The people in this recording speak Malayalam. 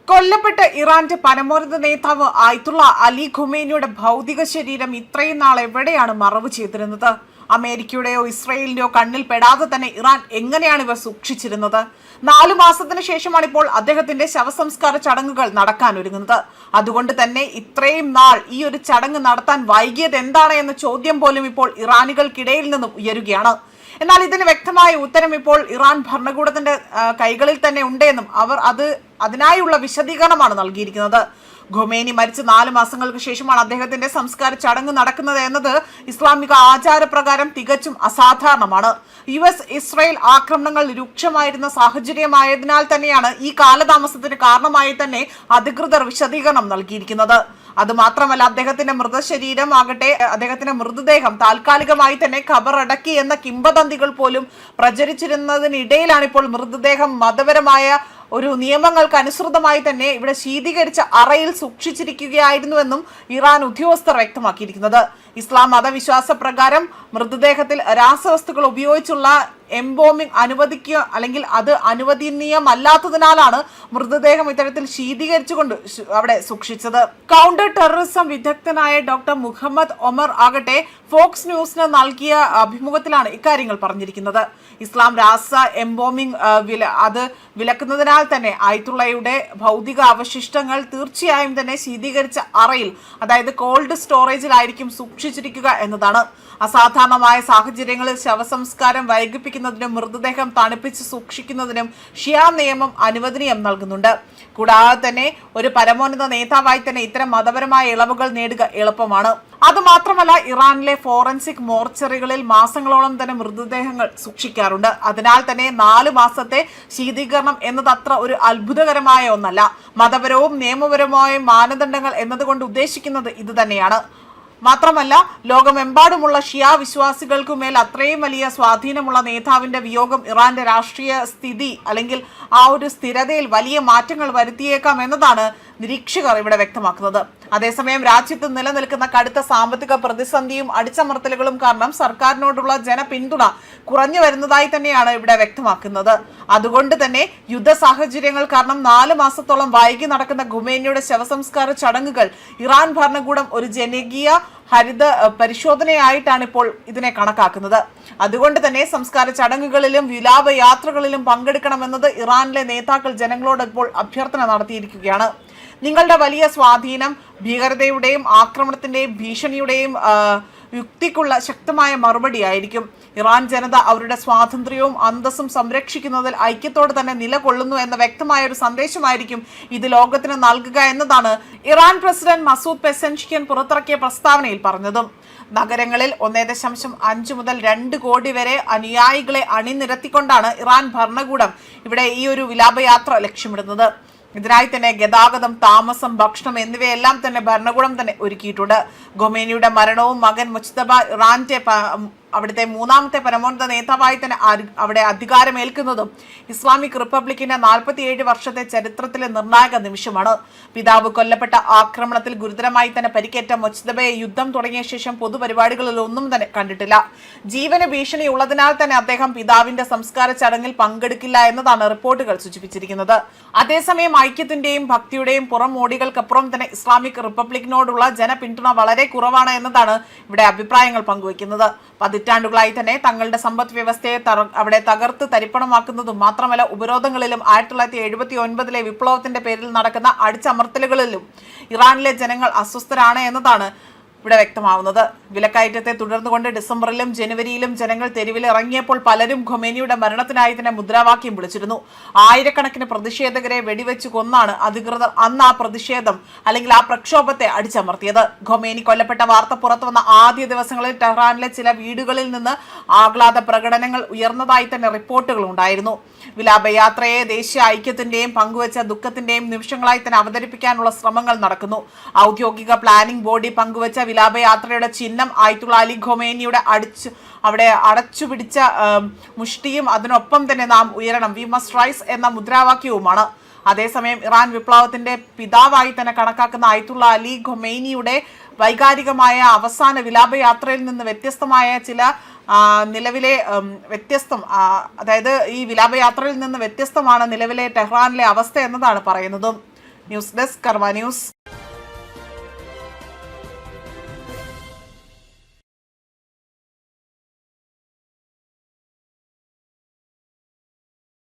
കൊല്ലപ്പെട്ട ഇറാന്റെ പരമോന്നത നേതാവ് ആയത്തുള്ള അലി ഖുമൈനിയുടെ ഭൗതിക ശരീരം ഇത്രയും നാൾ എവിടെയാണ് മറവ് ചെയ്തിരുന്നത്? അമേരിക്കയുടെയോ ഇസ്രയേലിന്റെയോ കണ്ണിൽ പെടാതെ തന്നെ ഇറാൻ എങ്ങനെയാണ് ഇവർ സൂക്ഷിച്ചിരുന്നത്? 4 മാസത്തിന് ശേഷമാണ് ഇപ്പോൾ അദ്ദേഹത്തിന്റെ ശവസംസ്കാര ചടങ്ങുകൾ നടക്കാനൊരുങ്ങുന്നത്. അതുകൊണ്ട് തന്നെ ഇത്രയും നാൾ ഈ ഒരു ചടങ്ങ് നടത്താൻ വൈകിയത് എന്താണ് എന്ന ചോദ്യം പോലും ഇപ്പോൾ ഇറാനികൾക്കിടയിൽ നിന്നും ഉയരുകയാണ്. എന്നാൽ ഇതിന് വ്യക്തമായ ഉത്തരം ഇപ്പോൾ ഇറാൻ ഭരണകൂടത്തിന്റെ കൈകളിൽ തന്നെ ഉണ്ടെന്നും അവർ അതിനായുള്ള വിശദീകരണമാണ് നൽകിയിരിക്കുന്നത്. ഖൊമേനി മരിച്ച് 4 മാസങ്ങൾക്ക് ശേഷമാണ് അദ്ദേഹത്തിന്റെ സംസ്കാര ചടങ്ങ് നടക്കുന്നത് എന്നത് ഇസ്ലാമിക ആചാരപ്രകാരം തികച്ചും അസാധാരണമാണ്. US ഇസ്രായേൽ ആക്രമണങ്ങൾ രൂക്ഷമായിരുന്ന സാഹചര്യമായതിനാൽ തന്നെയാണ് ഈ കാലതാമസത്തിന് കാരണമായി തന്നെ അധികൃതർ വിശദീകരണം നൽകിയിരിക്കുന്നത്. അതുമാത്രമല്ല, അദ്ദേഹത്തിന്റെ മൃതശരീരം ആകട്ടെ, അദ്ദേഹത്തിന്റെ മൃതദേഹം താൽക്കാലികമായി തന്നെ ഖബറടക്കി എന്ന കിംവദന്തികൾ പോലും പ്രചരിച്ചിരുന്നതിനിടയിലാണ് ഇപ്പോൾ മൃതദേഹം മതപരമായ ഒരു നിയമങ്ങൾക്ക് അനുസൃതമായി തന്നെ ഇവിടെ ശീതീകരിച്ച അറയിൽ സൂക്ഷിച്ചിരിക്കുകയായിരുന്നുവെന്നും ഇറാൻ ഉദ്യോഗസ്ഥർ വ്യക്തമാക്കിയിരിക്കുന്നത്. ഇസ്ലാം മതവിശ്വാസ പ്രകാരം മൃതദേഹത്തിൽ രാസവസ്തുക്കൾ ഉപയോഗിച്ചുള്ള എംബോമിംഗ് അനുവദിക്കുക അല്ലെങ്കിൽ അത് അനുവദനീയമല്ലാത്തതിനാലാണ് മൃതദേഹം ഇത്തരത്തിൽ ശീതീകരിച്ചുകൊണ്ട് അവിടെ സൂക്ഷിച്ചത്. കൗണ്ടർ ടെററിസം വിദഗ്ധനായ ഡോക്ടർ മുഹമ്മദ് ഒമർ ആകട്ടെ ഫോക്സ് ന്യൂസിന് നൽകിയ അഭിമുഖത്തിലാണ് ഇക്കാര്യങ്ങൾ പറഞ്ഞിരിക്കുന്നത്. ഇസ്ലാം രാസ എംബോമിംഗ് അത് വിലക്കുന്നതിനാൽ തന്നെ ആയത്തുള്ളയുടെ ഭൗതിക അവശിഷ്ടങ്ങൾ തീർച്ചയായും തന്നെ ശീതീകരിച്ച അറയിൽ, അതായത് കോൾഡ് സ്റ്റോറേജിലായിരിക്കും സൂക്ഷിച്ചിരിക്കുക എന്നതാണ്. അസാധാരണമായ സാഹചര്യങ്ങളിൽ ശവസംസ്കാരം വൈകിപ്പിക്കുന്നതിനും മൃതദേഹം തണുപ്പിച്ച് സൂക്ഷിക്കുന്നതിനും ഷിയ നിയമം അനുവദനീയം നൽകുന്നുണ്ട്. കൂടാതെ തന്നെ ഒരു പരമോന്നത നേതാവായി തന്നെ ഇത്തരം മതപരമായ ഇളവുകൾ നേടുക എളുപ്പമാണ്. അതുമാത്രമല്ല, ഇറാനിലെ ഫോറൻസിക് മോർച്ചറികളിൽ മാസങ്ങളോളം തന്നെ മൃതദേഹങ്ങൾ സൂക്ഷിക്കാറുണ്ട്. അതിനാൽ തന്നെ 4 മാസത്തെ ശീതീകരണം എന്നത് അത്ര ഒരു അത്ഭുതകരമായ ഒന്നല്ല. മതപരവും നിയമപരവുമായ മാനദണ്ഡങ്ങൾ എന്നതുകൊണ്ട് ഉദ്ദേശിക്കുന്നത് ഇത് തന്നെയാണ്. മാത്രമല്ല, ലോകമെമ്പാടുമുള്ള ഷിയ വിശ്വാസികൾക്കുമേൽ അത്രയും വലിയ സ്വാധീനമുള്ള നേതാവിന്റെ വിയോഗം ഇറാന്റെ രാഷ്ട്രീയ സ്ഥിതി അല്ലെങ്കിൽ ആ ഒരു സ്ഥിരതയിൽ വലിയ മാറ്റങ്ങൾ വരുത്തിയേക്കാം എന്നതാണ് നിരീക്ഷകർ ഇവിടെ വ്യക്തമാക്കുന്നത്. അതേസമയം രാജ്യത്ത് നിലനിൽക്കുന്ന കടുത്ത സാമ്പത്തിക പ്രതിസന്ധിയും അടിച്ചമർത്തലുകളും കാരണം സർക്കാരിനോടുള്ള ജനപിന്തുണ കുറഞ്ഞു വരുന്നതായി തന്നെയാണ് ഇവിടെ വ്യക്തമാക്കുന്നത്. അതുകൊണ്ട് തന്നെ യുദ്ധ സാഹചര്യങ്ങൾ കാരണം 4 മാസത്തോളം വൈകി നടക്കുന്ന ഖൊമേനിയുടെ ശവസംസ്കാര ചടങ്ങുകൾ ഇറാൻ ഭരണകൂടം ഒരു ജനകീയ ഹരിത പരിശോധനയായിട്ടാണ് ഇപ്പോൾ ഇതിനെ കണക്കാക്കുന്നത്. അതുകൊണ്ട് തന്നെ സംസ്കാര ചടങ്ങുകളിലും വിലാപയാത്രകളിലും പങ്കെടുക്കണമെന്നത് ഇറാനിലെ നേതാക്കൾ ജനങ്ങളോട് ഇപ്പോൾ അഭ്യർത്ഥന നടത്തിയിരിക്കുകയാണ്. നിങ്ങളുടെ വലിയ സ്വാധീനം ഭീകരതയുടെയും ആക്രമണത്തിന്റെയും ഭീഷണിയുടെയും യുക്തിക്കുള്ള ശക്തമായ മറുപടിയായിരിക്കും. ഇറാൻ ജനത അവരുടെ സ്വാതന്ത്ര്യവും അന്തസ്സും സംരക്ഷിക്കുന്നതിൽ ഐക്യത്തോടെ തന്നെ നിലകൊള്ളുന്നു എന്ന വ്യക്തമായ ഒരു സന്ദേശമായിരിക്കും ഇത് ലോകത്തിന് നൽകുക എന്നതാണ് ഇറാൻ പ്രസിഡന്റ് മസൂദ് പെസൻഷ്കിയൻ പുറത്തിറക്കിയ പ്രസ്താവനയിൽ പറഞ്ഞതും. നഗരങ്ങളിൽ 1.5 മുതൽ 2 കോടി വരെ അനുയായികളെ അണിനിരത്തിക്കൊണ്ടാണ് ഇറാൻ ഭരണകൂടം ഇവിടെ ഈ ഒരു വിലാപയാത്ര ലക്ഷ്യമിടുന്നത്. ഇതിനായി തന്നെ ഗതാഗതം, താമസം, ഭക്ഷണം എന്നിവയെല്ലാം തന്നെ ഭരണകൂടം തന്നെ ഒരുക്കിയിട്ടുണ്ട്. ഖൊമേനിയുടെ മരണവും മകൻ മുജ്തബ ഇറാന്റെ അവിടുത്തെ 3ാമത്തെ പരമോന്നത നേതാവായി തന്നെ അവിടെ അധികാരമേൽക്കുന്നതും ഇസ്ലാമിക് റിപ്പബ്ലിക്കിന്റെ 47 വർഷത്തെ ചരിത്രത്തിലെ നിർണായക നിമിഷമാണ്. പിതാവ് കൊല്ലപ്പെട്ട ആക്രമണത്തിൽ ഗുരുതരമായി തന്നെ പരിക്കേറ്റ മുജ്തബയെ യുദ്ധം തുടങ്ങിയ ശേഷം പൊതുപരിപാടികളിൽ ഒന്നും തന്നെ കണ്ടിട്ടില്ല. ജീവന് ഭീഷണി ഉള്ളതിനാൽ തന്നെ അദ്ദേഹം പിതാവിന്റെ സംസ്കാര ചടങ്ങിൽ പങ്കെടുക്കില്ല എന്നതാണ് റിപ്പോർട്ടുകൾ സൂചിപ്പിച്ചിരിക്കുന്നത്. അതേസമയം ഐക്യത്തിന്റെയും ഭക്തിയുടെയും പുറമോടികൾക്കപ്പുറം തന്നെ ഇസ്ലാമിക് റിപ്പബ്ലിക്കിനോടുള്ള ജനപിന്തുണ വളരെ കുറവാണ് എന്നതാണ് ഇവിടെ അഭിപ്രായങ്ങൾ പങ്കുവയ്ക്കുന്നത്. പതിറ്റാണ്ടുകളായി തന്നെ തങ്ങളുടെ സമ്പദ് വ്യവസ്ഥയെ അവിടെ തകർത്ത് തരിപ്പണമാക്കുന്നതും മാത്രമല്ല, ഉപരോധങ്ങളിലും 1979 വിപ്ലവത്തിന്റെ പേരിൽ നടക്കുന്ന അടിച്ചമർത്തലുകളിലും ഇറാനിലെ ജനങ്ങൾ അസ്വസ്ഥരാണ് എന്നതാണ് ഇവിടെ വ്യക്തമാവുന്നത്. വിലക്കയറ്റത്തെ തുടർന്നുകൊണ്ട് ഡിസംബറിലും ജനുവരിയിലും ജനങ്ങൾ തെരുവിലിറങ്ങിയപ്പോൾ പലരും ഖൊമേനിയുടെ മരണത്തിനായി തന്നെ മുദ്രാവാക്യം വിളിച്ചിരുന്നു. ആയിരക്കണക്കിന് പ്രതിഷേധകരെ വെടിവെച്ച് കൊന്നാണ് അധികൃതർ അന്ന് ആ പ്രതിഷേധം അല്ലെങ്കിൽ ആ പ്രക്ഷോഭത്തെ അടിച്ചമർത്തിയത്. ഖൊമേനി കൊല്ലപ്പെട്ട വാർത്ത പുറത്തു വന്ന ആദ്യ ദിവസങ്ങളിൽ ടെഹ്റാനിലെ ചില വീടുകളിൽ നിന്ന് ആഹ്ലാദ പ്രകടനങ്ങൾ ഉയർന്നതായി തന്നെ റിപ്പോർട്ടുകൾ ഉണ്ടായിരുന്നു. വിലാപയാത്രയെ ദേശീയ ഐക്യത്തിന്റെയും പങ്കുവച്ച ദുഃഖത്തിന്റെയും നിമിഷങ്ങളായി തന്നെ അവതരിപ്പിക്കാനുള്ള ശ്രമങ്ങൾ നടക്കുന്നു. ഔദ്യോഗിക പ്ലാനിംഗ് ബോഡി പങ്കുവച്ച വിലാപയാത്രയുടെ ചിഹ്നം ആയത്തുള്ള അലി ഖൊമേനിയുടെ അടച്ചുപിടിച്ച മുഷ്ടിയും അതിനൊപ്പം തന്നെ നാം ഉയരണം, വി മസ്റ്റ് റൈസ് എന്ന മുദ്രാവാക്യവുമാണ്. അതേസമയം ഇറാൻ വിപ്ലവത്തിന്റെ പിതാവായി തന്നെ കണക്കാക്കുന്ന ആയത്തുള്ള അലി ഖൊമേനിയുടെ വൈകാരികമായ അവസാന വിലാപയാത്രയിൽ നിന്ന് വ്യത്യസ്തമായ ചില നിലവിലെ അതായത് ഈ വിലാപയാത്രയിൽ നിന്ന് വ്യത്യസ്തമാണ് നിലവിലെ ടെഹ്റാനിലെ അവസ്ഥ എന്നതാണ് പറയുന്നതും. ന്യൂസ് ഡെസ്ക് കർമ്മ ന്യൂസ്.